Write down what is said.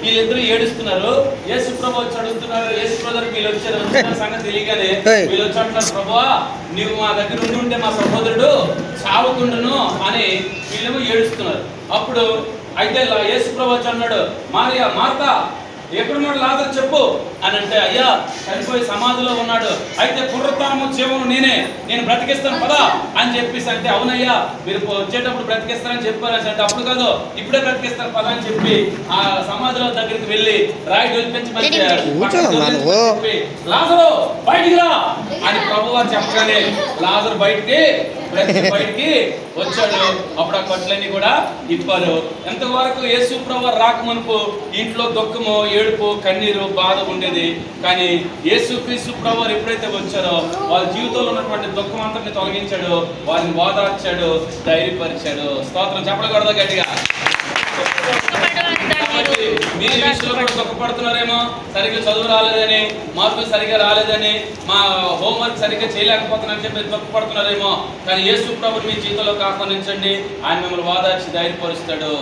వీళ్ళిద్దరూ ఏడుస్తున్నారు. యేసు ప్రభు వచ్చి అడుగుతున్నారు, యేసు బ్రదర్ వీళ్ళు వచ్చారు, సంగతి తెలియగానే వీళ్ళు వచ్చి అంటున్నారు, ప్రభువా నువ్వు మా దగ్గర ఉండి మా సహోదరుడు చావకుండును అని వీళ్ళేమో ఏడుస్తున్నారు. అప్పుడు అయితే యేసు ప్రభు వచ్చి అన్నాడు, మార్తా ఎక్కడున్నాడు లాజరు చెప్పు అని అంటే, అయ్యా చనిపోయి సమాధిలో ఉన్నాడు, అయితే పునరుత్థానము జీవము నేను బ్రతికిస్తాను పదా అని చెప్పేసి అంటే, అవునయ్యా మీరు వచ్చేటప్పుడు బ్రతికిస్తానని చెప్పారని అంటే, అప్పుడు కాదు ఇప్పుడే బ్రతికిస్తాను పదా అని చెప్పి ఆ సమాధిలో దగ్గరికి వెళ్ళి రాయి దొరికించి లాజరు బయటికి రా అని ప్రభువారు చెప్పగానే లాజరు బయటికి వచ్చాడు. అప్పుడు ఆ కట్లన్నీ కూడా ఇప్పారు. ఎంతవరకు యేసు ప్రభువు రాకమునుపు ఇంట్లో దుఃఖము, ఏడుపు, కన్నీరు, బాధ ఉండేది. కానీ యేసుక్రీస్తు ప్రభువు ఎప్పుడైతే వచ్చారో వాళ్ళ జీవితంలో ఉన్నటువంటి దుఃఖం అంతటిని తొలగించాడు, వారిని ఓదార్చాడు, ధైర్యపరిచాడు. స్తోత్రం చెప్పకూడదు గట్టిగా. మీరు ఈ విషయంలో కూడా దుఃఖపడుతున్నారేమో, సరిగ్గా చదువు రాలేదని, మార్కులు సరిగ్గా రాలేదని, మా హోంవర్క్ సరిగ్గా చేయలేకపోతున్నారని చెప్పి దుఃఖపడుతున్నారేమో. కానీ యేసు ప్రభువుని మీ జీవితంలోకి ఆహ్వానించండి, ఆయన మిమ్మల్ని ఓదార్చి ధైర్యపరుస్తాడు.